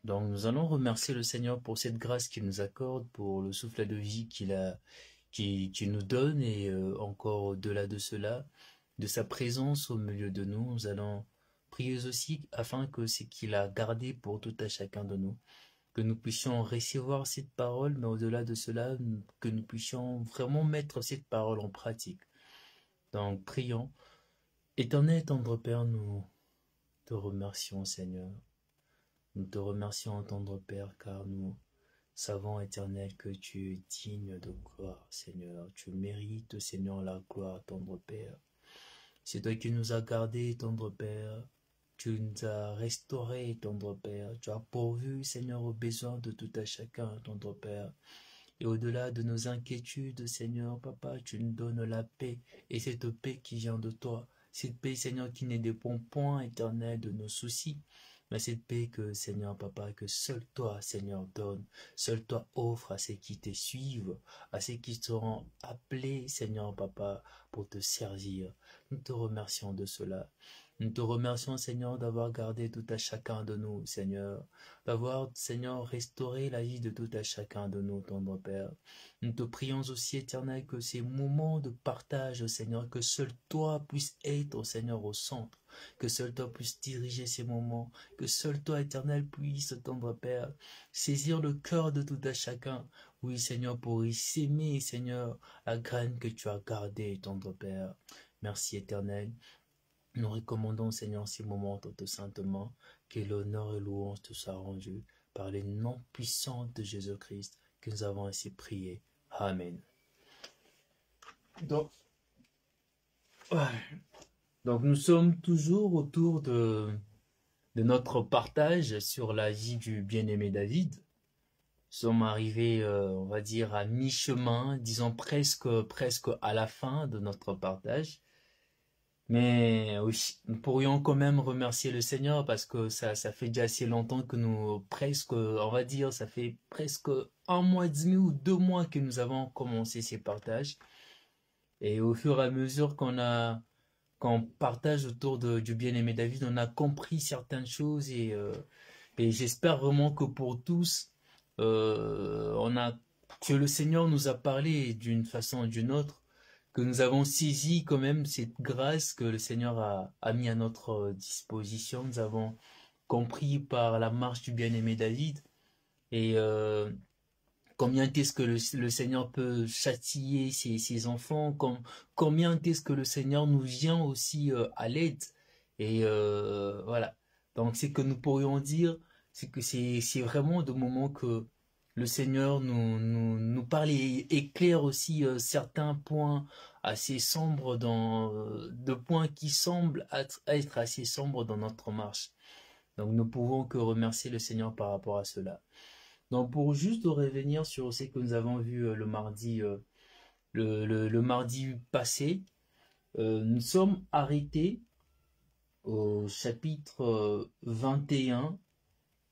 Donc nous allons remercier le Seigneur pour cette grâce qu'il nous accorde, pour le souffle de vie qu'il nous donne et encore au-delà de cela, de sa présence au milieu de nous. Nous allons prier aussi afin que ce qu'il a gardé pour tout à chacun de nous, que nous puissions recevoir cette parole, mais au-delà de cela, que nous puissions vraiment mettre cette parole en pratique. Donc prions. Éternel tendre Père, nous te remercions Seigneur. Nous te remercions, tendre Père, car nous savons, Éternel, que tu es digne de gloire, Seigneur. Tu mérites, Seigneur, la gloire, tendre Père. C'est toi qui nous as gardés, tendre Père. Tu nous as restaurés, tendre Père. Tu as pourvu, Seigneur, aux besoins de tout à chacun, tendre Père. Et au-delà de nos inquiétudes, Seigneur, Papa, tu nous donnes la paix. Et cette paix qui vient de toi. Cette paix, Seigneur, qui ne dépend point, Éternel, de nos soucis. Mais cette paix que, Seigneur, Papa, que seul toi, Seigneur, donne, seul toi offre à ceux qui te suivent, à ceux qui seront appelés, Seigneur, Papa, pour te servir. Nous te remercions de cela. Nous te remercions, Seigneur, d'avoir gardé tout à chacun de nous, Seigneur. D'avoir, Seigneur, restauré la vie de tout à chacun de nous, tendre Père. Nous te prions aussi, Éternel, que ces moments de partage, Seigneur, que seul toi puisse être, Seigneur, au centre. Que seul toi puisse diriger ces moments. Que seul toi, Éternel, puisse, tendre Père, saisir le cœur de tout à chacun. Oui, Seigneur, pour y s'aimer, Seigneur, la graine que tu as gardée, tendre Père. Merci, Éternel. Nous recommandons, Seigneur, ces moments tout saintement, que l'honneur et louange te soient rendus par les noms puissants de Jésus-Christ que nous avons ainsi prié. Amen. Donc nous sommes toujours autour de notre partage sur la vie du bien-aimé David. Nous sommes arrivés, on va dire, à mi-chemin, disons presque à la fin de notre partage. Mais oui, nous pourrions quand même remercier le Seigneur parce que ça fait déjà assez longtemps que on va dire, ça fait presque 1 mois et demi ou 2 mois que nous avons commencé ces partages. Et au fur et à mesure qu'on partage autour du bien-aimé David, on a compris certaines choses et j'espère vraiment que pour tous, que le Seigneur nous a parlé d'une façon ou d'une autre, que nous avons saisi quand même cette grâce que le Seigneur a mis à notre disposition. Nous avons compris par la marche du bien-aimé David et combien est-ce que le Seigneur peut châtier ses enfants, combien est-ce que le Seigneur nous vient aussi à l'aide. Et voilà. Donc ce que nous pourrions dire, c'est que c'est vraiment de moments que le Seigneur nous parle et éclaire aussi certains points assez sombres de points qui semblent être assez sombres dans notre marche. Donc nous pouvons que remercier le Seigneur par rapport à cela. Donc pour juste revenir sur ce que nous avons vu le mardi passé, nous sommes arrêtés au chapitre 21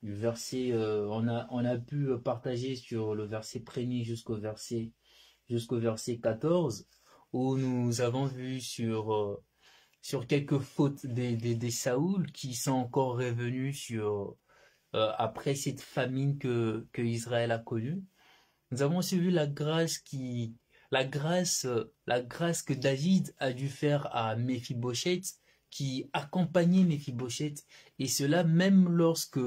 du verset, on a pu partager sur le verset 1er jusqu'au verset 14, où nous avons vu sur quelques fautes des Saoul qui sont encore revenus après cette famine que Israël a connue. Nous avons suivi la grâce que David a dû faire à Méphibosheth, qui accompagnait Méphibosheth, et cela même lorsque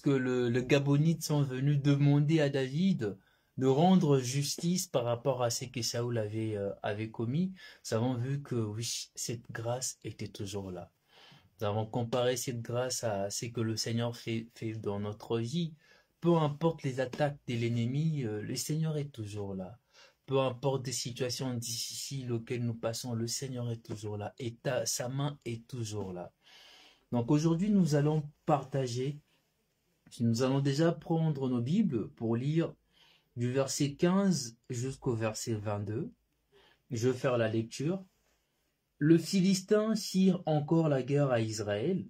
le Gabonites sont venus demander à David de rendre justice par rapport à ce que Saoul avait commis. Nous avons vu que oui, cette grâce était toujours là. Nous avons comparé cette grâce à ce que le Seigneur fait dans notre vie. Peu importe les attaques de l'ennemi, le Seigneur est toujours là. Peu importe les situations difficiles auxquelles nous passons, le Seigneur est toujours là. Et sa main est toujours là. Donc aujourd'hui, nous allons partager. Nous allons déjà prendre nos Bibles pour lire du verset 15 jusqu'au verset 22. Je vais faire la lecture. Le Philistin tire encore la guerre à Israël.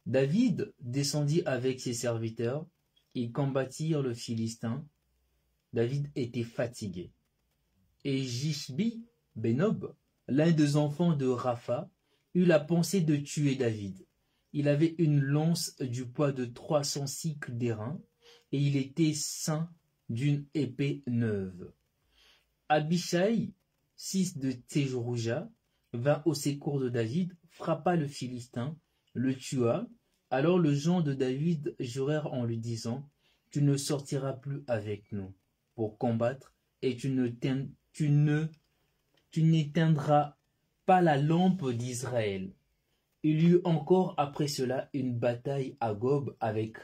David descendit avec ses serviteurs. Ils combattirent le Philistin. David était fatigué. Et Jishbi, Benob, l'un des enfants de Rapha, eut la pensée de tuer David. Il avait une lance du poids de 300 cycles d'airain, et il était ceint d'une épée neuve. Abishai, fils de Tséjorouja, vint au secours de David, frappa le Philistin, le tua. Alors les gens de David jurèrent en lui disant, « Tu ne sortiras plus avec nous pour combattre, et tu n'éteindras pas la lampe d'Israël. » Il y eut encore après cela une bataille à Gob avec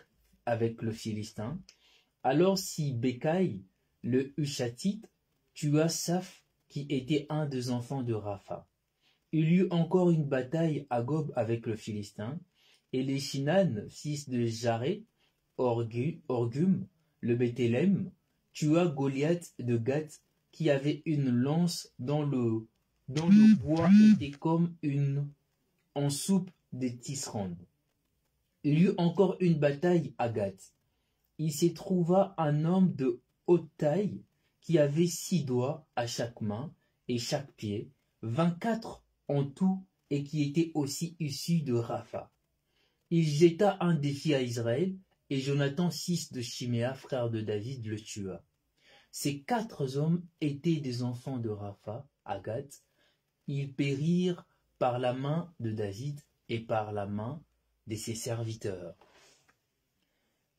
le Philistin. Alors si Bécaï, le Hushatite, tua Saph, qui était un des enfants de Rapha. Il y eut encore une bataille à Gob avec le Philistin, et les Shinan, fils de Jaré, Orgum, le Béthélem, tua Goliath de Gath, qui avait une lance dont le bois était comme en soupe de tisserande. Il y eut encore une bataille à Gath. Il s'y trouva un homme de haute taille qui avait 6 doigts à chaque main et chaque pied, 24 en tout, et qui était aussi issu de Rapha. Il jeta un défi à Israël, et Jonathan, fils de Chiméa, frère de David, le tua. Ces 4 hommes étaient des enfants de Rapha, à Gath. Ils périrent par la main de David et par la main de ses serviteurs.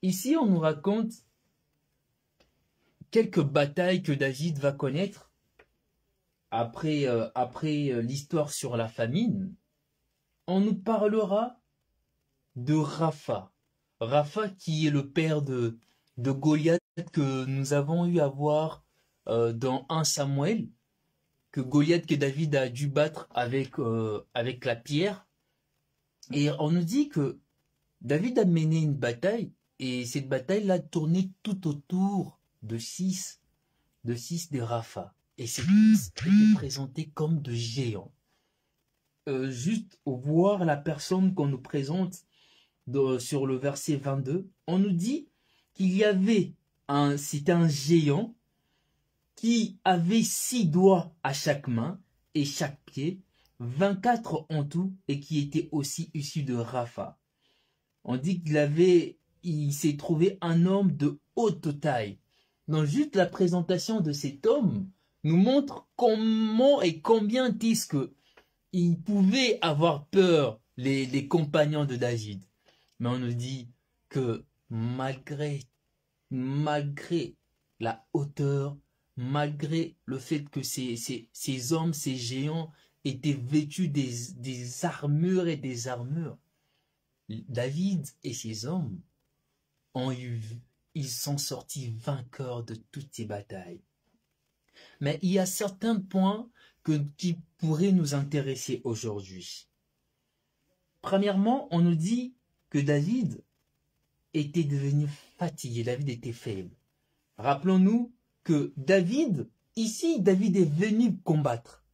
Ici, on nous raconte quelques batailles que David va connaître après l'histoire sur la famine. On nous parlera de Rapha. Rapha qui est le père de Goliath que nous avons eu à voir dans 1 Samuel, que Goliath que David a dû battre avec la pierre. Et on nous dit que David a mené une bataille, et cette bataille-là tournait tout autour de 6 des Rapha. Et ces 6 étaient présentés comme de géants. Juste voir la personne qu'on nous présente sur le verset 22, on nous dit qu'il y avait c'était un géant qui avait 6 doigts à chaque main et chaque pied, 24 en tout, et qui était aussi issu de Rapha. On dit il s'est trouvé un homme de haute taille. Donc juste la présentation de cet homme nous montre comment et combien est-ce qu'ils pouvaient avoir peur, les compagnons de David. Mais on nous dit que malgré la hauteur, malgré le fait que ces hommes, ces géants, étaient vêtus des armures et des armures, David et ses hommes ils sont sortis vainqueurs de toutes ces batailles. Mais il y a certains points qui pourraient nous intéresser aujourd'hui. Premièrement, on nous dit que David était devenu fatigué, David était faible. Rappelons-nous que David est venu combattre.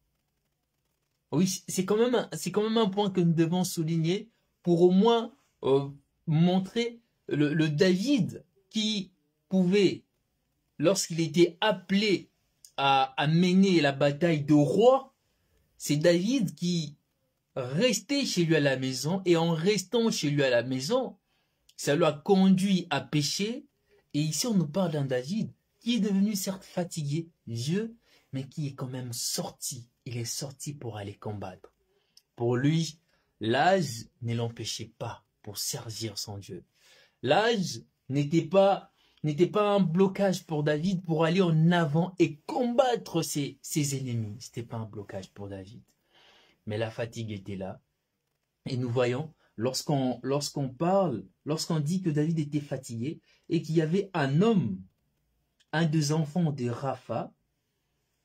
Oui, c'est quand même un point que nous devons souligner pour au moins montrer le David qui pouvait, lorsqu'il était appelé à mener la bataille de roi, c'est David qui restait chez lui à la maison, et en restant chez lui à la maison, ça l'a conduit à pécher. Et ici on nous parle d'un David qui est devenu certes fatigué, vieux, mais qui est quand même sorti. Il est sorti pour aller combattre. Pour lui, l'âge ne l'empêchait pas pour servir son Dieu. L'âge n'était pas un blocage pour David pour aller en avant et combattre ses ennemis. C'était pas un blocage pour David. Mais la fatigue était là. Et nous voyons, lorsqu'on dit que David était fatigué et qu'il y avait un homme, un des enfants de Rapha,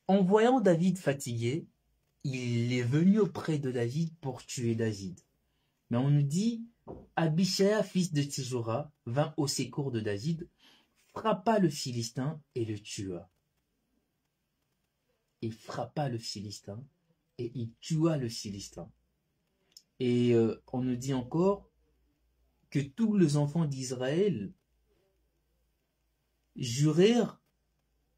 en voyant David fatigué, il est venu auprès de David pour tuer David. Mais on nous dit, Abishai, fils de Tséjora, vint au secours de David, frappa le Philistin et le tua. Il frappa le Philistin et il tua le Philistin. Et on nous dit encore que tous les enfants d'Israël jurèrent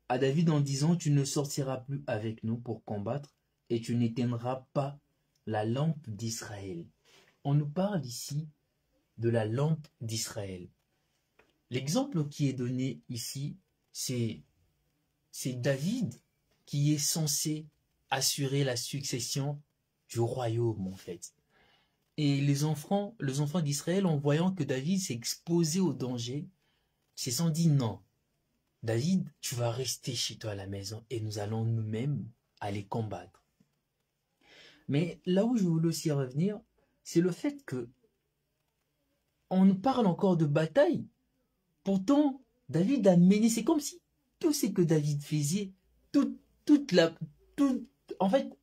à David en disant, tu ne sortiras plus avec nous pour combattre et tu n'éteindras pas la lampe d'Israël. On nous parle ici de la lampe d'Israël. L'exemple qui est donné ici, c'est David qui est censé assurer la succession du royaume, en fait. Et les enfants d'Israël, en voyant que David s'est exposé au danger, se sont dit non, David, tu vas rester chez toi à la maison et nous allons nous-mêmes aller combattre. Mais là où je voulais aussi revenir, c'est le fait que on nous parle encore de bataille. Pourtant, David a mené, c'est comme si tout ce que David faisait, en fait,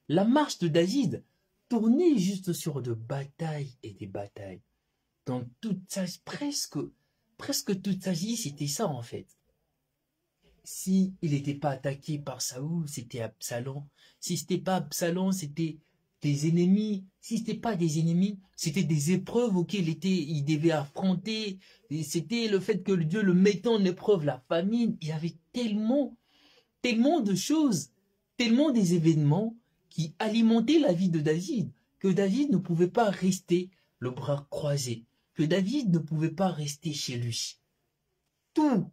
la marche de David tournait juste sur de batailles et des batailles. Dans toute sa, presque toute sa vie, c'était ça en fait. Si il n'était pas attaqué par Saoul, c'était Absalom. Si c'était pas Absalom, c'était des ennemis. Si c'était pas des ennemis, c'était des épreuves auxquelles il devait affronter. C'était le fait que Dieu le mettait en épreuve, la famine. Il y avait tellement de choses, tellement des événements qui alimentaient la vie de David, que David ne pouvait pas rester le bras croisé, que David ne pouvait pas rester chez lui. Tout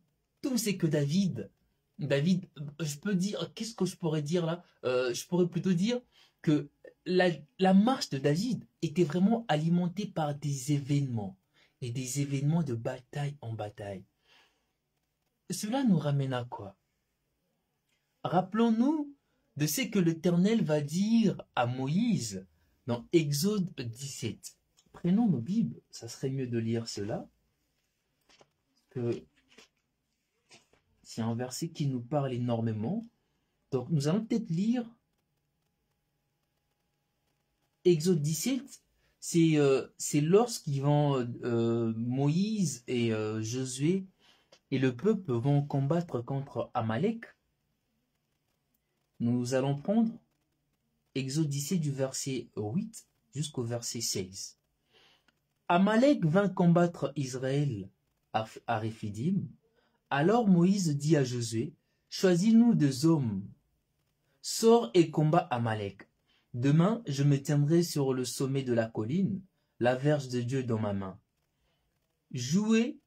c'est que David, je peux dire, qu'est-ce que je pourrais dire là? Je pourrais plutôt dire que la marche de David était vraiment alimentée par des événements, et des événements de bataille en bataille. Cela nous ramène à quoi? Rappelons-nous de ce que l'Éternel va dire à Moïse dans Exode 17. Prenons nos Bibles, ça serait mieux de lire cela, que c'est un verset qui nous parle énormément. Donc nous allons peut-être lire Exode 17, c'est lorsqu'ils vont, Moïse et Josué et le peuple vont combattre contre Amalek. Nous allons prendre Exode 17 du verset 8 jusqu'au verset 16. Amalek vint combattre Israël à Réphidim. Alors Moïse dit à Josué, choisis-nous 2 hommes, sors et combat Amalek. Demain, je me tiendrai sur le sommet de la colline, la verge de Dieu dans ma main. Josué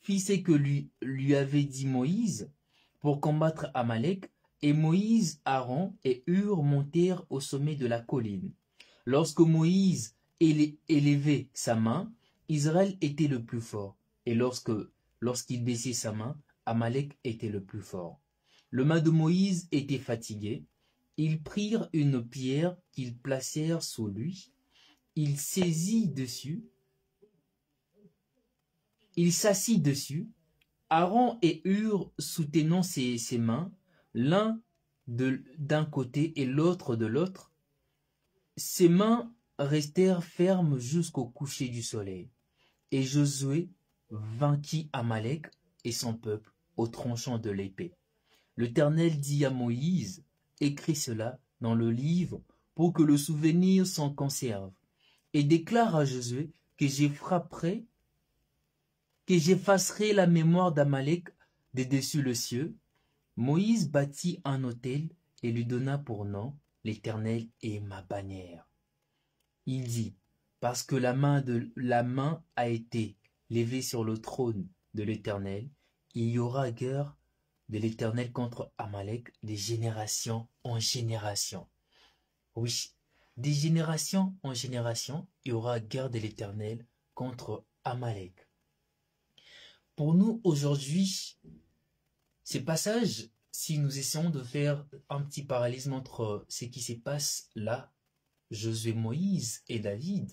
fit ce que lui avait dit Moïse pour combattre Amalek, et Moïse, Aaron et Hur montèrent au sommet de la colline. Lorsque Moïse élevait sa main, Israël était le plus fort, et lorsqu'il baissait sa main, Amalek était le plus fort. Le main de Moïse était fatigué. Ils prirent une pierre qu'ils placèrent sous lui. Il s'assit dessus. Aaron et Hur soutenant ses mains, l'un d'un côté et l'autre de l'autre. Ses mains restèrent fermes jusqu'au coucher du soleil. Et Josué vainquit Amalek et son peuple au tranchant de l'épée. L'Éternel dit à Moïse, écris cela dans le livre pour que le souvenir s'en conserve, et déclare à Josué que j'effacerai la mémoire d'Amalek de dessus le ciel. Moïse bâtit un autel et lui donna pour nom, l'Éternel est ma bannière. Il dit, parce que la main a été levée sur le trône de l'Éternel, il y aura guerre de l'Éternel contre Amalek de génération en génération. Oui, des générations en génération, il y aura guerre de l'Éternel contre Amalek. Pour nous, aujourd'hui, ces passages, si nous essayons de faire un petit parallélisme entre ce qui se passe là, Josué, Moïse et David,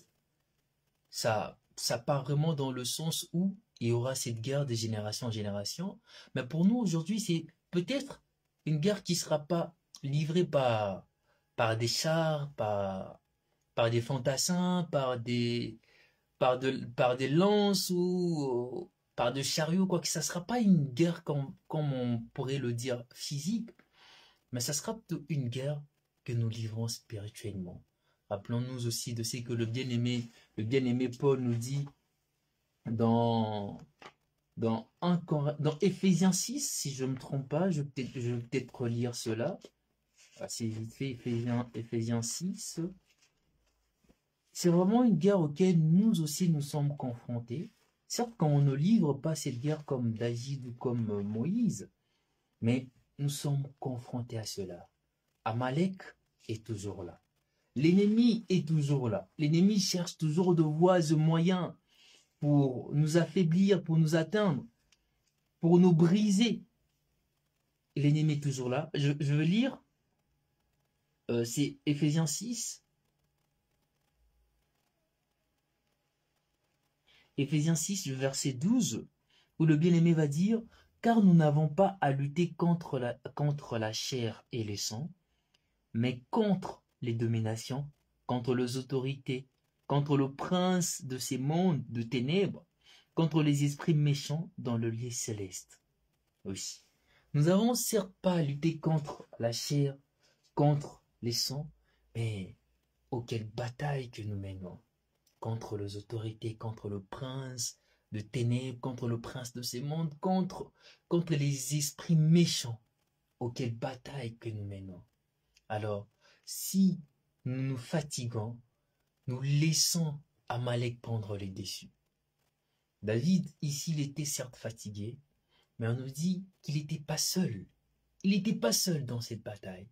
ça part vraiment dans le sens où il y aura cette guerre de génération en génération. Mais pour nous, aujourd'hui, c'est peut-être une guerre qui ne sera pas livrée par des chars, par des fantassins, par des lances ou par des chariots, quoi que ça ne sera pas une guerre comme on pourrait le dire physique, mais ça sera plutôt une guerre que nous livrons spirituellement. Rappelons-nous aussi de ce que le bien-aimé Paul nous dit dans Éphésiens 6, si je ne me trompe pas, je vais peut-être relire cela. C'est vite fait, Éphésiens 6. c'est vraiment une guerre auquel nous aussi nous sommes confrontés. Certes, quand on ne livre pas cette guerre comme David ou comme Moïse, mais nous sommes confrontés à cela. Amalek est toujours là. L'ennemi est toujours là. L'ennemi cherche toujours de voies et moyens pour nous affaiblir, pour nous atteindre, pour nous briser. L'ennemi est toujours là. Je veux lire, c'est Éphésiens 6. Éphésiens 6, le verset 12, où le bien-aimé va dire « Car nous n'avons pas à lutter contre la chair et les sangs, mais contre les dominations, contre les autorités, contre le prince de ces mondes de ténèbres, contre les esprits méchants dans le lieu céleste. » Oui. Nous n'avons certes pas à lutter contre la chair, contre les sangs, mais oh, quelle bataille que nous menons contre les autorités, contre le prince de ténèbres, contre le prince de ces mondes, contre les esprits méchants. Oh, quelle bataille que nous menons. Alors, si nous nous fatiguons, nous laissons Amalek prendre les dessus. David, ici, il était certes fatigué, mais on nous dit qu'il n'était pas seul. Il n'était pas seul dans cette bataille.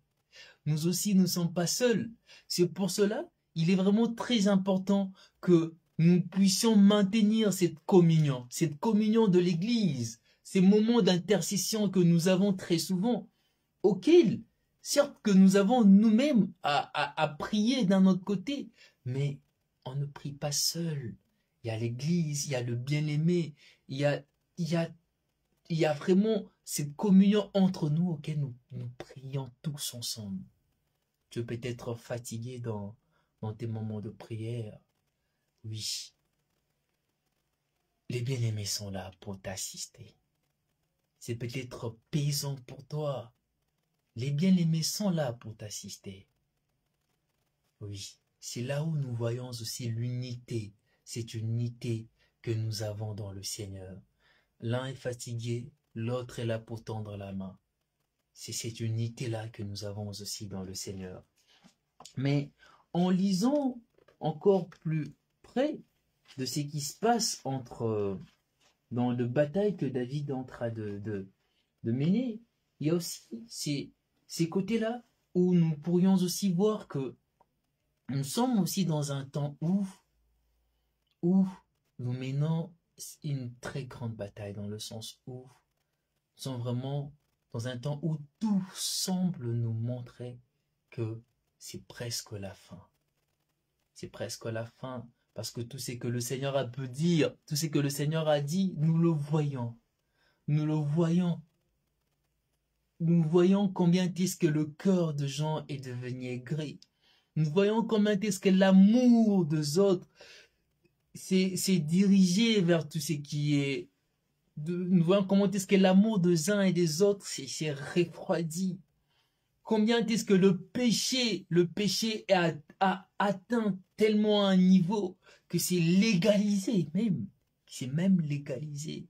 Nous aussi, nous ne sommes pas seuls. C'est pour cela, il est vraiment très important que nous puissions maintenir cette communion de l'Église, ces moments d'intercession que nous avons très souvent, auxquels, certes que nous avons nous-mêmes à prier d'un autre côté, mais on ne prie pas seul. Il y a l'Église, il y a le bien-aimé, il y a vraiment cette communion entre nous auquel nous prions tous ensemble. Tu peux être fatigué dans tes moments de prière. Oui. Les bien-aimés sont là pour t'assister. C'est peut-être pesant pour toi. Les bien-aimés sont là pour t'assister. Oui. C'est là où nous voyons aussi l'unité. C'est une unité que nous avons dans le Seigneur. L'un est fatigué, l'autre est là pour tendre la main. C'est cette unité-là que nous avons aussi dans le Seigneur. Mais en lisant encore plus près de ce qui se passe dans le bataille que David est en train de mener, il y a aussi ces côtés-là où nous pourrions aussi voir que nous sommes aussi dans un temps où nous menons une très grande bataille, dans le sens où nous sommes vraiment dans un temps où tout semble nous montrer que c'est presque la fin. C'est presque la fin, parce que tout ce que le Seigneur a pu dire, tout ce que le Seigneur a dit, nous le voyons. Nous le voyons. Nous voyons combien est-ce que le cœur de gens est devenu aigri. Nous voyons combien est-ce que l'amour des autres s'est dirigé vers tout ce qui est... Nous voyons comment est-ce que l'amour des uns et des autres s'est refroidi. Combien est-ce que le péché a atteint tellement un niveau que c'est légalisé même. C'est même légalisé.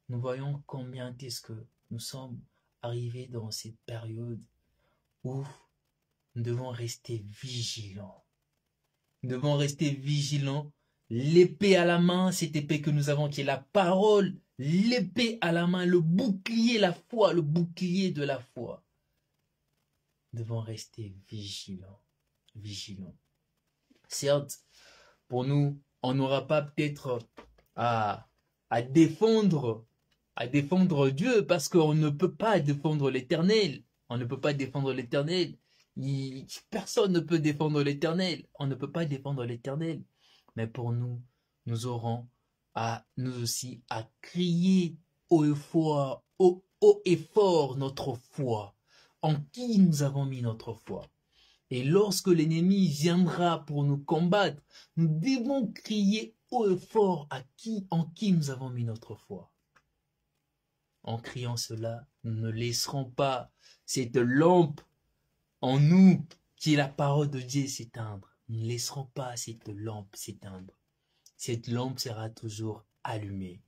Nous voyons combien est-ce que nous sommes arrivés dans cette période où nous devons rester vigilants. Nous devons rester vigilants. L'épée à la main, cette épée que nous avons qui est la parole, l'épée à la main, le bouclier, la foi, le bouclier de la foi. Nous devons rester vigilants. Vigilants. Certes, pour nous, on n'aura pas peut-être à défendre Dieu parce qu'on ne peut pas défendre l'Éternel. On ne peut pas défendre l'Éternel. Personne ne peut défendre l'Éternel. On ne peut pas défendre l'Éternel. Mais pour nous, nous aurons nous aussi à crier haut et fort notre foi. En qui nous avons mis notre foi. Et lorsque l'ennemi viendra pour nous combattre, nous devons crier haut et fort en qui nous avons mis notre foi. En criant cela, nous ne laisserons pas cette lampe en nous, qui est la parole de Dieu, s'éteindre. Nous ne laisserons pas cette lampe s'éteindre. Cette lampe sera toujours allumée.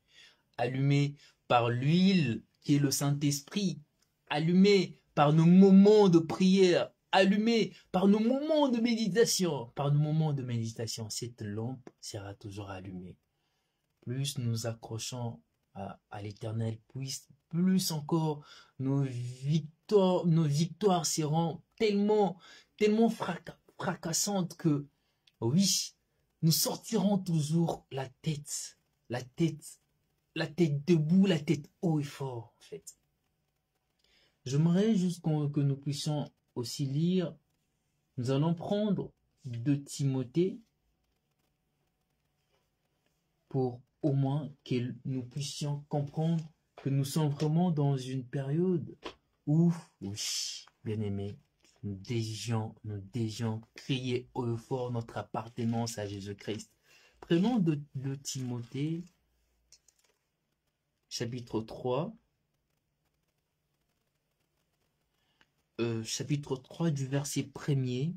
Allumée par l'huile qui est le Saint-Esprit. Allumée par nos moments de prière. allumée par nos moments de méditation. Par nos moments de méditation, cette lampe sera toujours allumée. Plus nous accrochons à l'Éternel, plus encore nos victoires seront tellement fracassantes que, oui, nous sortirons toujours la tête debout, la tête haut et fort, en fait. J'aimerais juste que nous puissions aussi lire, nous allons prendre 2 Timothée pour au moins que nous puissions comprendre que nous sommes vraiment dans une période où, oui, bien-aimés, nous devions crier haut et fort notre appartenance à Jésus-Christ. Prenons 2 Timothée, chapitre 3, chapitre 3 du verset 1er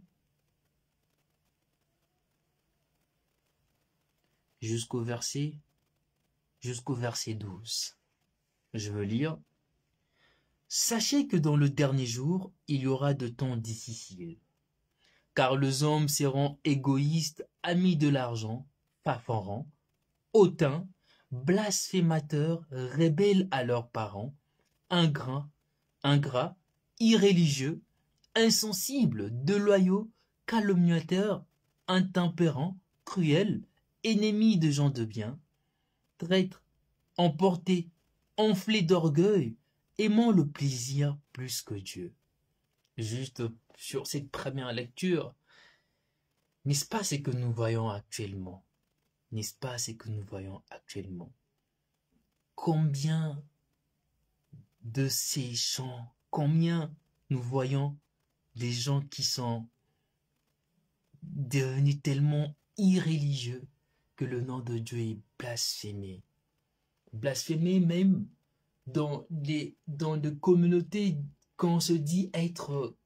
jusqu'au verset 12. Je veux lire. Sachez que dans le dernier jour, il y aura de temps difficiles, car les hommes seront égoïstes, amis de l'argent, fanfarons, hautains, blasphémateurs, rebelles à leurs parents, ingrats, irréligieux, insensibles, déloyaux, calomniateurs, intempérants, cruels, ennemis de gens de bien, traîtres, emportés, enflés d'orgueil, aimant le plaisir plus que Dieu. Juste sur cette première lecture, n'est-ce pas ce que nous voyons actuellement? N'est-ce pas ce que nous voyons actuellement? Combien de ces gens, combien nous voyons des gens qui sont devenus tellement irréligieux que le nom de Dieu est blasphémé. Blasphémé même dans des communautés qu'on se dit être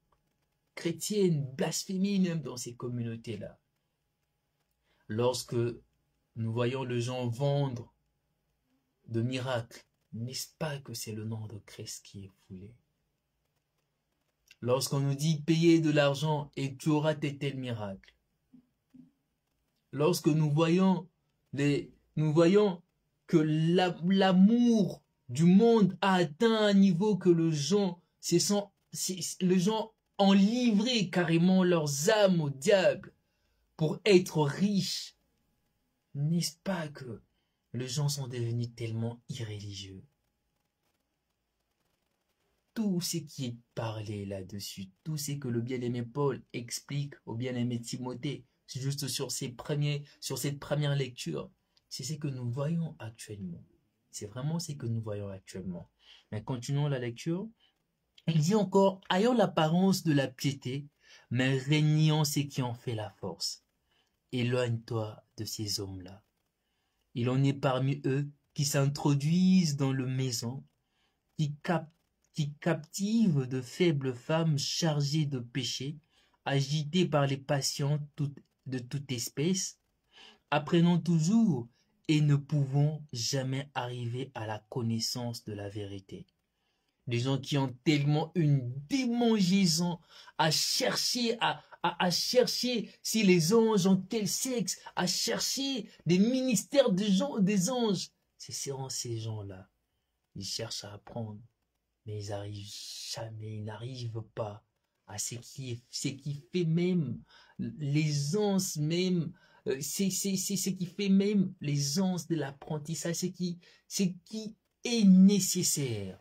chrétiennes, blasphémé même dans ces communautés-là. Lorsque nous voyons les gens vendre de miracles, n'est-ce pas que c'est le nom de Christ qui est foulé? Lorsqu'on nous dit payer de l'argent et tu auras tes tels miracles. Lorsque nous voyons que l'amour du monde a atteint un niveau que les gens ont livré carrément leurs âmes au diable pour être riches. N'est-ce pas que les gens sont devenus tellement irréligieux? Tout ce qui est parlé là-dessus, tout ce que le bien-aimé Paul explique au bien-aimé Timothée, juste sur cette première lecture, c'est ce que nous voyons actuellement. C'est vraiment ce que nous voyons actuellement. Mais continuons la lecture. Il dit encore, ayant l'apparence de la piété, mais régnant ce qui en fait la force. Éloigne-toi de ces hommes-là. Il en est parmi eux qui s'introduisent dans le maison, qui captivent de faibles femmes chargées de péché, agitées par les passions de toute espèce, apprenant toujours et ne pouvant jamais arriver à la connaissance de la vérité. Des gens qui ont tellement une démangeaison à chercher, à chercher si les anges ont tel sexe, à chercher des ministères des anges. C'est ces gens-là. Ils cherchent à apprendre, mais ils n'arrivent pas à ce qui fait même l'aisance même, c'est ce qui fait même l'aisance de l'apprentissage, ce qui est nécessaire,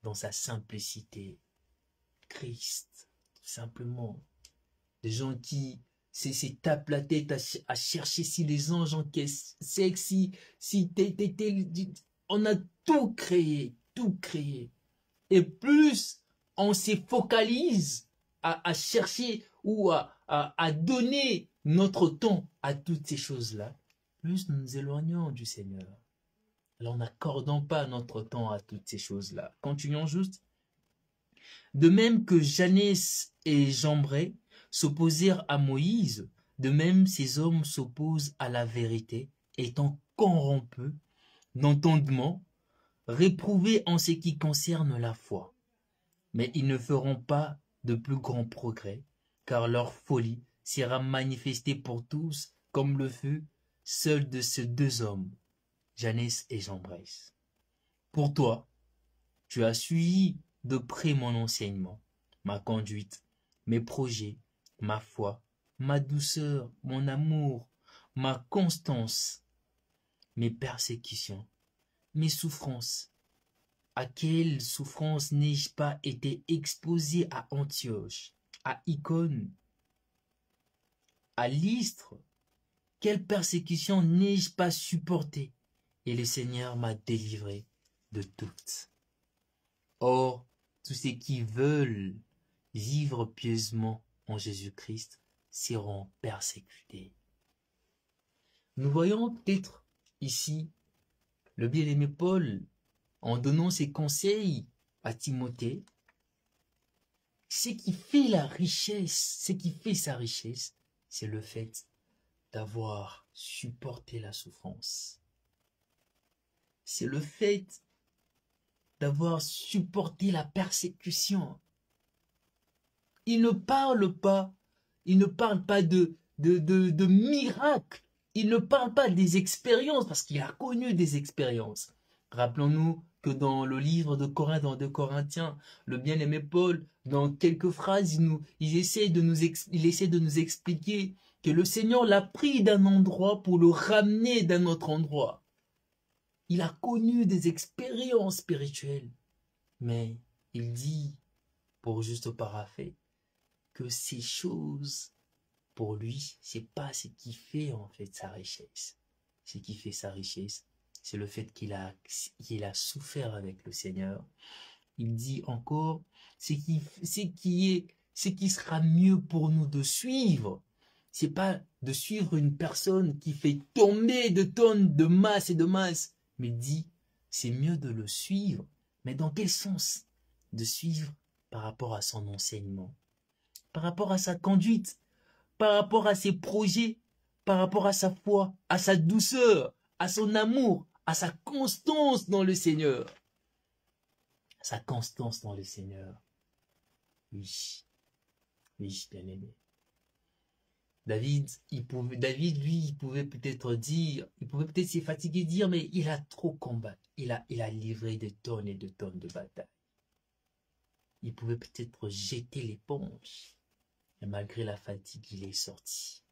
dans sa simplicité. Christ, tout simplement. Des gens qui se tapent la tête à chercher si les anges ont quel sexe, on a tout créé. Et plus on se focalise à chercher ou à donner notre temps à toutes ces choses-là, plus nous nous éloignons du Seigneur. Alors n'accordons pas notre temps à toutes ces choses-là. Continuons juste. De même que Janès et Jambres s'opposèrent à Moïse, de même ces hommes s'opposent à la vérité, étant corrompus d'entendement, réprouvés en ce qui concerne la foi. mais ils ne feront pas de plus grands progrès, car leur folie sera manifestée pour tous, comme le fut seul de ces deux hommes, Janès et Jambres. Pour toi, tu as suivi de près mon enseignement, ma conduite, mes projets, ma foi, ma douceur, mon amour, ma constance, mes persécutions, mes souffrances. À quelles souffrances n'ai-je pas été exposé à Antioche, à Icône, à Lystre? Quelle persécution n'ai-je pas supportée? Et le Seigneur m'a délivré de toutes. Or, tous ceux qui veulent vivre pieusement en Jésus-Christ seront persécutés. Nous voyons peut-être ici le bien-aimé Paul en donnant ses conseils à Timothée. Ce qui fait la richesse, ce qui fait sa richesse, c'est le fait d'avoir supporté la souffrance. C'est le fait d'avoir supporté la persécution. Il ne parle pas de miracles. Il ne parle pas des expériences, parce qu'il a connu des expériences. Rappelons-nous que dans le livre de Corinthe, dans 2 Corinthiens, le bien-aimé Paul, dans quelques phrases, il essaie de nous expliquer que le Seigneur l'a pris d'un endroit pour le ramener d'un autre endroit. Il a connu des expériences spirituelles, mais il dit, pour juste parapher, que ces choses, pour lui, c'est pas ce qui fait en fait sa richesse. Ce qui fait sa richesse, c'est le fait qu'il a souffert avec le Seigneur. Il dit encore, ce qui sera mieux pour nous de suivre, c'est pas de suivre une personne qui fait tomber de tonnes de masse et de masse, mais dit, c'est mieux de le suivre. Mais dans quel sens? De suivre par rapport à son enseignement, par rapport à sa conduite, par rapport à ses projets, par rapport à sa foi, à sa douceur, à son amour, à sa constance dans le Seigneur. Sa constance dans le Seigneur. Oui, oui, bien aimé. David, lui, il pouvait peut-être s'y fatiguer, dire, mais il a trop combattu. Il a livré des tonnes et de tonnes de batailles. Il pouvait peut-être jeter l'éponge. Et malgré la fatigue, il est sorti.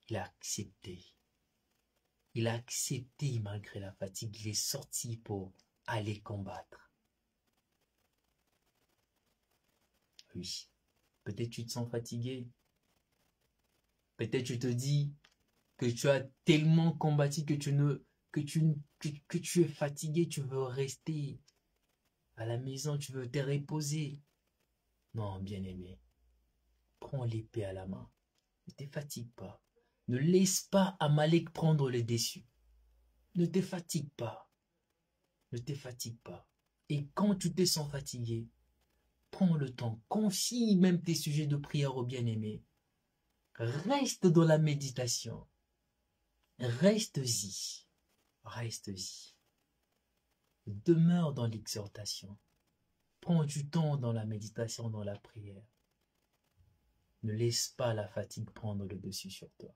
Il a accepté. Il a accepté malgré la fatigue. Il est sorti pour aller combattre. Oui. Peut-être tu te sens fatigué. Peut-être tu te dis que tu as tellement combattu que tu es fatigué, tu veux rester à la maison, tu veux te reposer. Non, bien-aimé, prends l'épée à la main. Ne te fatigue pas. Ne laisse pas Amalek prendre le dessus. Ne te fatigue pas. Ne te fatigue pas. Et quand tu te sens fatigué, prends le temps. Confie même tes sujets de prière au bien-aimé. Reste dans la méditation. Reste-y. Reste-y. Demeure dans l'exhortation. Prends du temps dans la méditation, dans la prière. Ne laisse pas la fatigue prendre le dessus sur toi.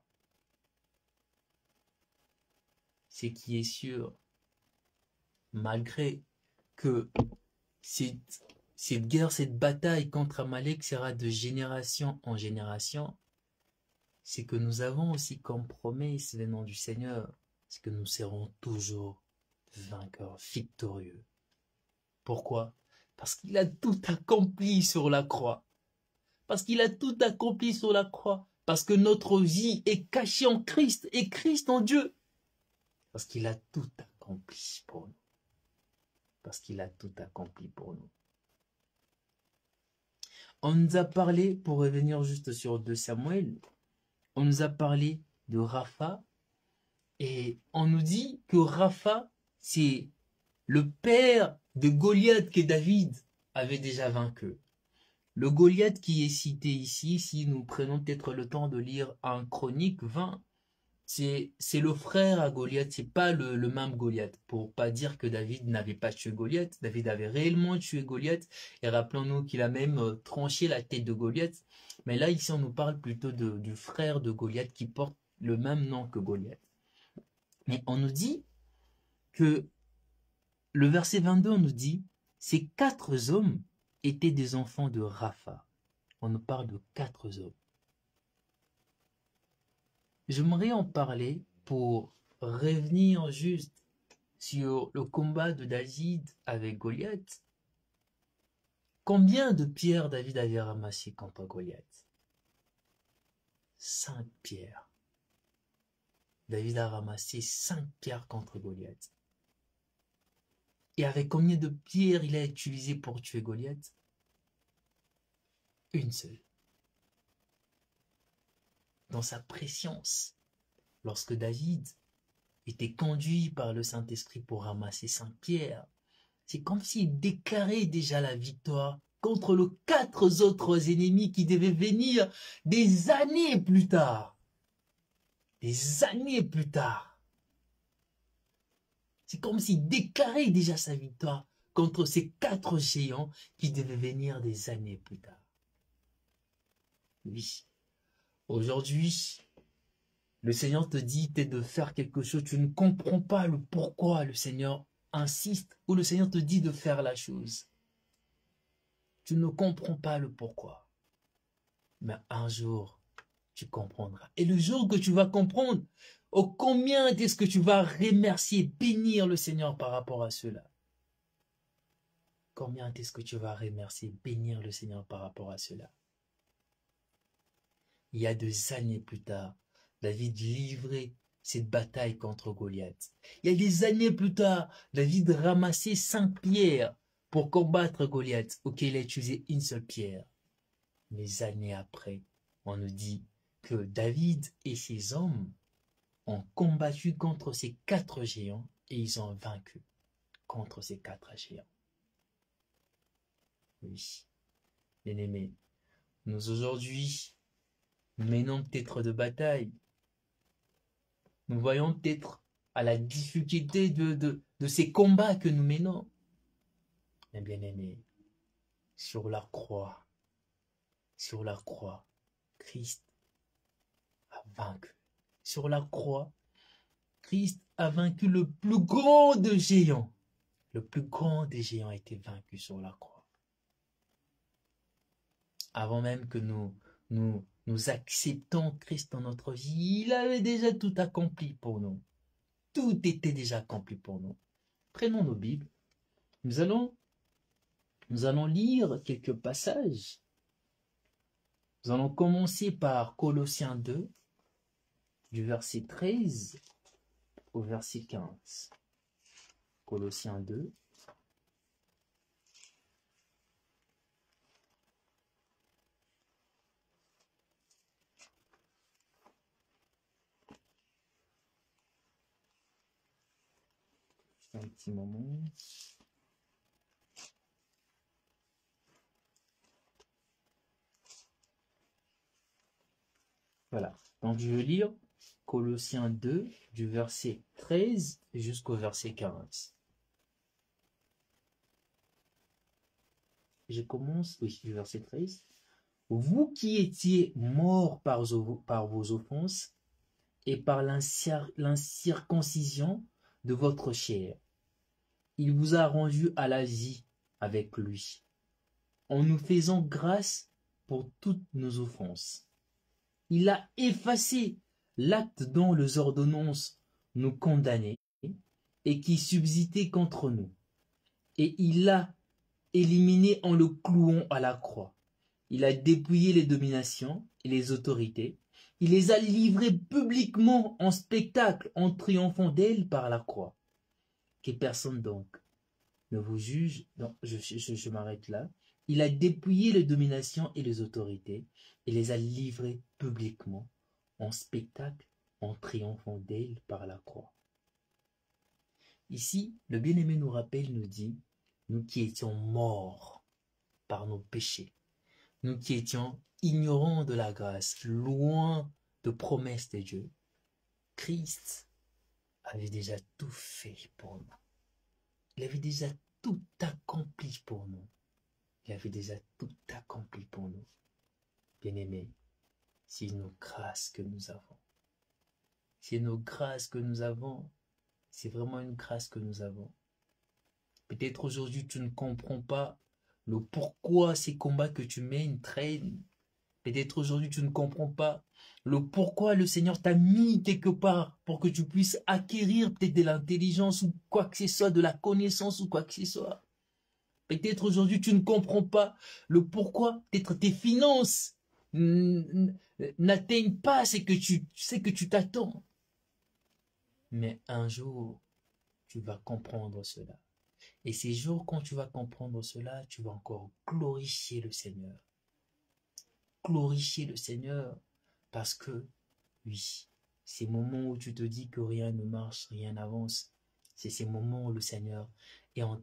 Ce qui est sûr, malgré que cette guerre, cette bataille contre Amalek sera de génération en génération, c'est que nous avons aussi comme promesse venant du Seigneur, c'est que nous serons toujours vainqueurs, victorieux. Pourquoi? Parce qu'il a tout accompli sur la croix. Parce qu'il a tout accompli sur la croix. Parce que notre vie est cachée en Christ et Christ en Dieu. Parce qu'il a tout accompli pour nous. Parce qu'il a tout accompli pour nous. On nous a parlé, pour revenir juste sur 2 Samuel, on nous a parlé de Rapha. Et on nous dit que Rapha, c'est le père de Goliath que David avait déjà vaincu. Le Goliath qui est cité ici, si nous prenons peut-être le temps de lire 1 Chronique 20, c'est le frère à Goliath, c'est pas le même Goliath. Pour pas dire que David n'avait pas tué Goliath, David avait réellement tué Goliath, et rappelons-nous qu'il a même tranché la tête de Goliath. Mais là, ici, on nous parle plutôt du frère de Goliath qui porte le même nom que Goliath. Mais on nous dit que le verset 22, on nous dit, ces 4 hommes étaient des enfants de Rapha. On nous parle de 4 hommes. J'aimerais en parler pour revenir juste sur le combat de David avec Goliath. Combien de pierres David avait ramassé contre Goliath? 5 pierres. David a ramassé 5 pierres contre Goliath. Et avec combien de pierres il a utilisé pour tuer Goliath? Une seule. Dans sa préscience, lorsque David était conduit par le Saint-Esprit pour ramasser 5 pierres, c'est comme s'il déclarait déjà la victoire contre les 4 autres ennemis qui devaient venir des années plus tard. Des années plus tard. C'est comme s'il déclarait déjà sa victoire contre ces 4 géants qui devaient venir des années plus tard. Oui. Aujourd'hui, le Seigneur te dit de faire quelque chose, tu ne comprends pas le pourquoi le Seigneur insiste ou le Seigneur te dit de faire la chose. Tu ne comprends pas le pourquoi. Mais un jour, tu comprendras. Et le jour que tu vas comprendre, oh combien est-ce que tu vas remercier, bénir le Seigneur par rapport à cela? Combien est-ce que tu vas remercier, bénir le Seigneur par rapport à cela? Il y a 2 années plus tard, David livrait cette bataille contre Goliath. Il y a des années plus tard, David ramassait 5 pierres pour combattre Goliath, auquel il a utilisé une seule pierre. Mais années après, on nous dit que David et ses hommes ont combattu contre ces 4 géants et ils ont vaincu contre ces 4 géants. Oui, bien-aimés, nous aujourd'hui, nous menons peut-être de bataille. Nous voyons peut-être à la difficulté de ces combats que nous menons. Mais bien-aimés, sur la croix, Christ a vaincu. Sur la croix, Christ a vaincu le plus grand des géants. Le plus grand des géants a été vaincu sur la croix. Avant même que nous acceptons Christ dans notre vie, il avait déjà tout accompli pour nous. Tout était déjà accompli pour nous. Prenons nos Bibles. Nous allons lire quelques passages. Nous allons commencer par Colossiens 2, du verset 13 au verset 15. Colossiens 2. Un petit moment. Voilà. Donc je vais lire Colossiens 2 du verset 13 jusqu'au verset 15. Je commence, oui, du verset 13. Vous qui étiez morts par vos offenses et par l'incirconcision de votre chair, il vous a rendus à la vie avec lui, en nous faisant grâce pour toutes nos offenses. Il a effacé l'acte dont les ordonnances nous condamnaient et qui subsistait contre nous, et il l'a éliminé en le clouant à la croix. Il a dépouillé les dominations et les autorités. Il les a livrées publiquement en spectacle, en triomphant d'elles par la croix. Que personne donc ne vous juge. Non, je m'arrête là. Il a dépouillé les dominations et les autorités et les a livrées publiquement en spectacle, en triomphant d'elles par la croix. Ici, le bien-aimé nous rappelle, nous dit, nous qui étions morts par nos péchés, nous qui étions ignorants de la grâce, loin de promesses de Dieu, Christ avait déjà tout fait pour nous. Il avait déjà tout accompli pour nous. Il avait déjà tout accompli pour nous. Bien-aimés, c'est une grâce que nous avons. C'est une grâce que nous avons. C'est vraiment une grâce que nous avons. Peut-être aujourd'hui tu ne comprends pas le pourquoi ces combats que tu mènes traînent. Peut-être aujourd'hui tu ne comprends pas le pourquoi le Seigneur t'a mis quelque part pour que tu puisses acquérir peut-être de l'intelligence ou quoi que ce soit, de la connaissance ou quoi que ce soit. Peut-être aujourd'hui tu ne comprends pas le pourquoi peut-être tes finances n'atteignent pas ce que tu t'attends. Mais un jour, tu vas comprendre cela. Et ces jours, quand tu vas comprendre cela, tu vas encore glorifier le Seigneur. Glorifier le Seigneur parce que, oui, ces moments où tu te dis que rien ne marche, rien n'avance, c'est ces moments où le Seigneur est en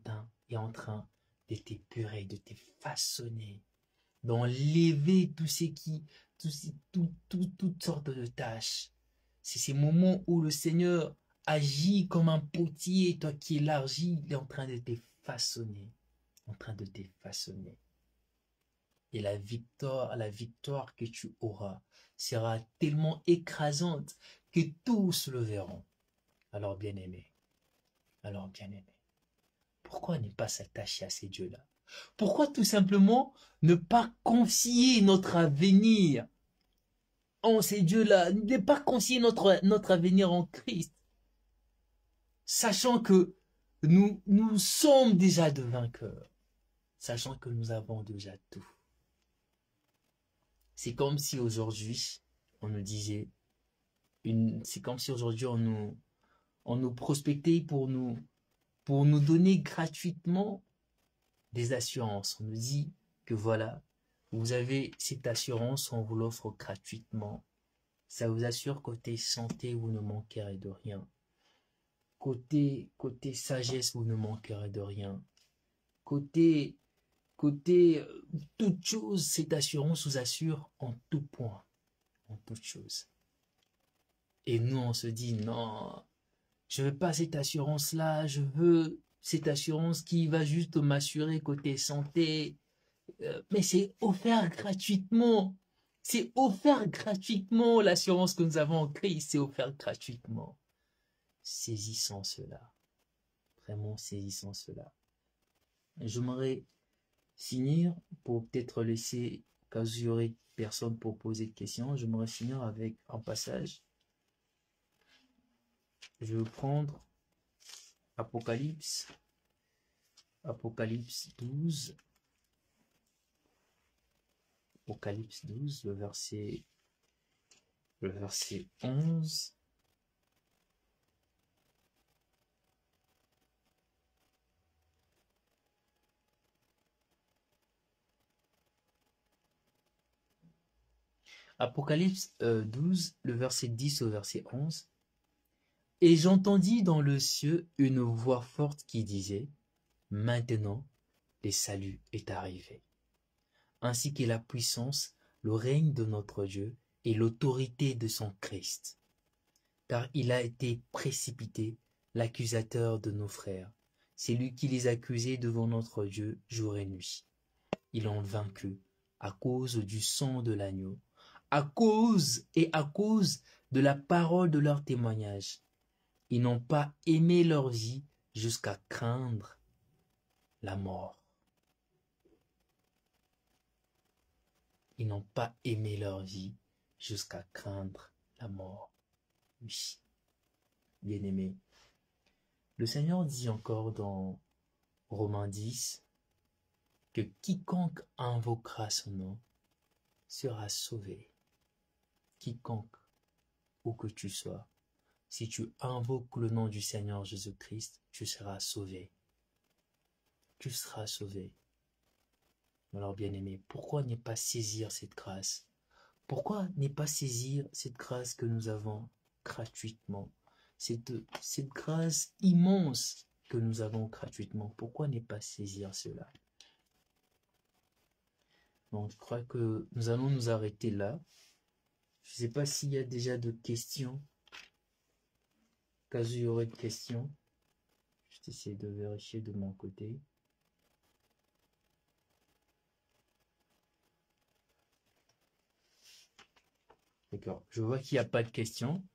train de t'épurer, de te façonner, d'enlever toutes sortes de tâches. C'est ces moments où le Seigneur agit comme un potier, toi qui élargis, il est en train de te façonner, en train de te façonner. Et la victoire que tu auras sera tellement écrasante que tous le verront. Alors bien-aimé, pourquoi ne pas s'attacher à ces dieux-là? Pourquoi tout simplement ne pas confier notre avenir en ces dieux-là, ne pas confier notre avenir en Christ, sachant que nous sommes déjà de vainqueurs, sachant que nous avons déjà tout. C'est comme si aujourd'hui, on nous disait, c'est comme si aujourd'hui on nous prospectait pour nous donner gratuitement des assurances. On nous dit que voilà, vous avez cette assurance, on vous l'offre gratuitement. Ça vous assure côté santé, vous ne manquerez de rien. Côté sagesse, vous ne manquerez de rien. Côté toute chose, cette assurance vous assure en tout point, en toute chose. Et nous, on se dit, non, je veux pas cette assurance-là, je veux cette assurance qui va juste m'assurer côté santé. Mais c'est offert gratuitement. C'est offert gratuitement, l'assurance que nous avons en Christ, c'est offert gratuitement. Saisissons cela. Vraiment saisissons cela. J'aimerais finir, pour peut-être laisser, cas où il y aurait personne pour poser de questions, j'aimerais finir avec un passage. Je vais prendre Apocalypse 12. Apocalypse 12, le verset 11. Apocalypse 12, le verset 10 au verset 11. Et j'entendis dans le ciel une voix forte qui disait, maintenant, le salut est arrivé, ainsi que la puissance, le règne de notre Dieu et l'autorité de son Christ. Car il a été précipité, l'accusateur de nos frères. C'est lui qui les accusait devant notre Dieu jour et nuit. Ils l'ont vaincu à cause du sang de l'agneau, à cause de la parole de leur témoignage. Ils n'ont pas aimé leur vie jusqu'à craindre la mort. Ils n'ont pas aimé leur vie jusqu'à craindre la mort. Oui, bien-aimés. Le Seigneur dit encore dans Romains 10 que quiconque invoquera son nom sera sauvé. Quiconque, où que tu sois, si tu invoques le nom du Seigneur Jésus-Christ, tu seras sauvé. Tu seras sauvé. Alors bien-aimé, pourquoi ne pas saisir cette grâce? Pourquoi ne pas saisir cette grâce que nous avons gratuitement? Cette grâce immense que nous avons gratuitement. Pourquoi ne pas saisir cela? Donc je crois que nous allons nous arrêter là. Je ne sais pas s'il y a déjà de questions. cas où il y aurait de questions. Je vais essayer de vérifier de mon côté. D'accord, je vois qu'il n'y a pas de questions.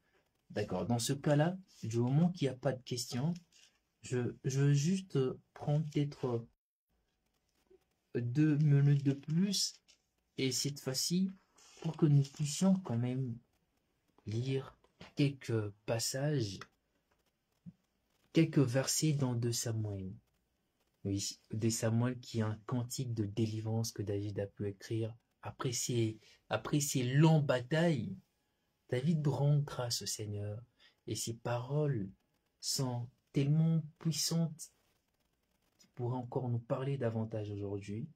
D'accord, dans ce cas-là, du moment qu'il n'y a pas de questions, je veux juste prendre peut-être 2 minutes de plus, et cette fois-ci, pour que nous puissions quand même lire quelques passages, quelques versets dans 2 Samuel. Oui, 2 Samuel qui est un cantique de délivrance que David a pu écrire après ces longues batailles. David rend grâce au Seigneur et ses paroles sont tellement puissantes qu'il pourrait encore nous parler davantage aujourd'hui.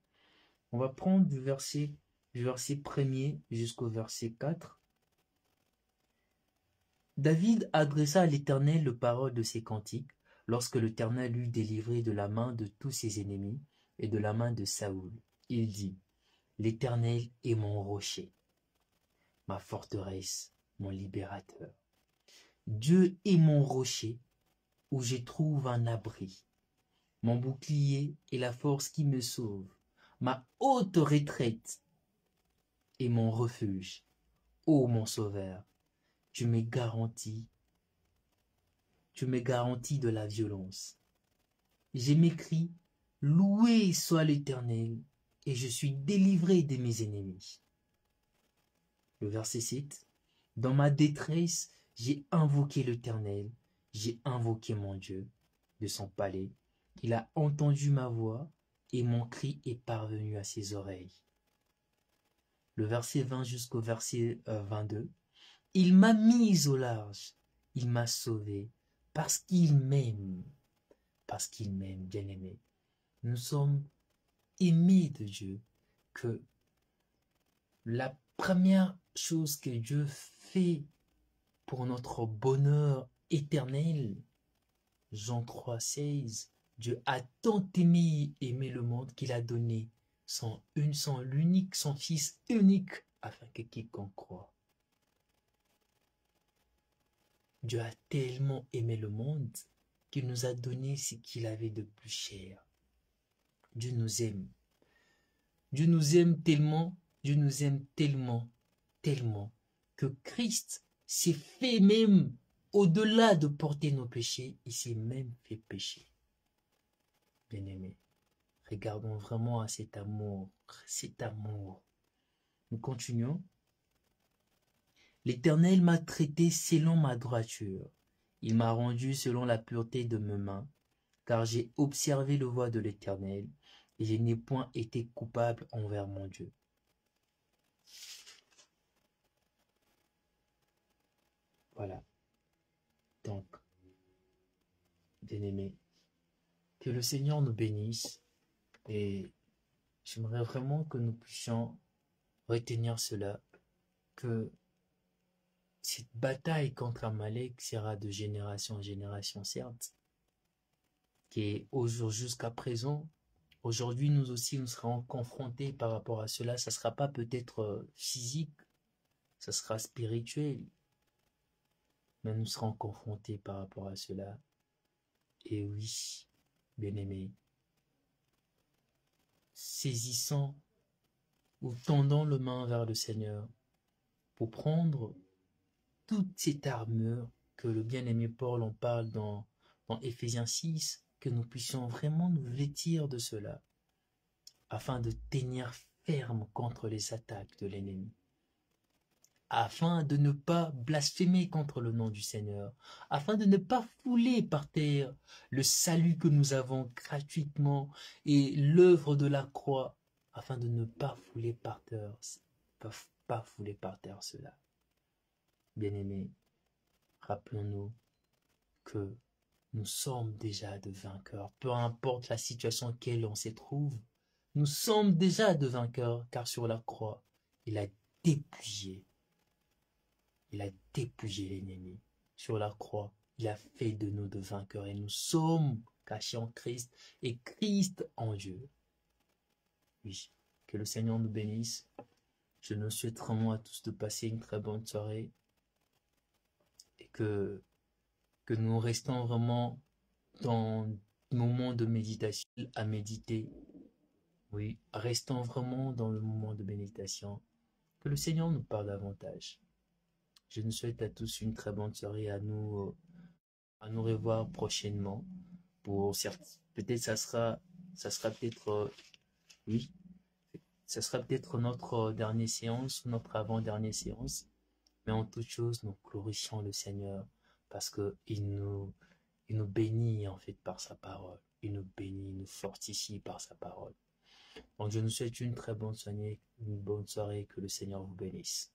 On va prendre du verset 1er jusqu'au verset 4. David adressa à l'Éternel le parole de ses cantiques lorsque l'Éternel l'eut délivré de la main de tous ses ennemis et de la main de Saoul. Il dit, l'Éternel est mon rocher, ma forteresse, mon libérateur. Dieu est mon rocher où je trouve un abri, mon bouclier et la force qui me sauve, ma haute retraite et mon refuge. Ô mon sauveur, tu me garantis de la violence. Je m'écrie, loué soit l'Éternel, et je suis délivré de mes ennemis. Le verset 7. Dans ma détresse, j'ai invoqué l'Éternel, j'ai invoqué mon Dieu de son palais. Il a entendu ma voix et mon cri est parvenu à ses oreilles. Le verset 20 jusqu'au verset 22. Il m'a mis au large, il m'a sauvé, parce qu'il m'aime, bien aimé. Nous sommes aimés de Dieu, que la première chose que Dieu fait pour notre bonheur éternel, Jean 3,16, Dieu a tant aimé le monde qu'il a donné son Fils unique, afin que quiconque croit. Dieu a tellement aimé le monde qu'il nous a donné ce qu'il avait de plus cher. Dieu nous aime. Dieu nous aime tellement, tellement, que Christ s'est fait même, au-delà de porter nos péchés, il s'est même fait pécher. Bien-aimés, regardons vraiment à cet amour, Nous continuons. L'Éternel m'a traité selon ma droiture. Il m'a rendu selon la pureté de mes mains, car j'ai observé le voie de l'Éternel, et je n'ai point été coupable envers mon Dieu. Voilà. Donc, bien-aimés, que le Seigneur nous bénisse, et j'aimerais vraiment que nous puissions retenir cela, que cette bataille contre Amalek sera de génération en génération, certes, qui est jusqu'à présent. Aujourd'hui, nous aussi, nous serons confrontés par rapport à cela. Ça ne sera pas peut-être physique, ça sera spirituel, mais nous serons confrontés par rapport à cela. Et oui, bien-aimés, saisissant ou tendant le main vers le Seigneur pour prendre toute cette armure que le bien-aimé Paul en parle dans Éphésiens 6, que nous puissions vraiment nous vêtir de cela, afin de tenir ferme contre les attaques de l'ennemi, afin de ne pas blasphémer contre le nom du Seigneur, afin de ne pas fouler par terre le salut que nous avons gratuitement et l'œuvre de la croix, afin de ne pas fouler par terre, cela. Bien-aimés, rappelons-nous que nous sommes déjà de vainqueurs, peu importe la situation dans laquelle on se trouve, nous sommes déjà de vainqueurs, car sur la croix, il a dépouillé l'ennemi. Sur la croix, il a fait de nous de vainqueurs, et nous sommes cachés en Christ, et Christ en Dieu. Oui, que le Seigneur nous bénisse. Je nous souhaite vraiment à tous de passer une très bonne soirée, et que que nous restons vraiment dans le moment de méditation, à méditer. Oui, restons vraiment dans le moment de méditation. Que le Seigneur nous parle davantage. Je nous souhaite à tous une très bonne soirée, à nous revoir prochainement. Pour certes, peut-être ça sera peut-être, oui, ça sera peut-être notre dernière séance, notre avant-dernière séance. Mais en toute chose, nous glorifions le Seigneur parce que il nous bénit en fait par sa parole. Il nous bénit, il nous fortifie par sa parole. Donc je nous souhaite une très bonne soirée, que le Seigneur vous bénisse.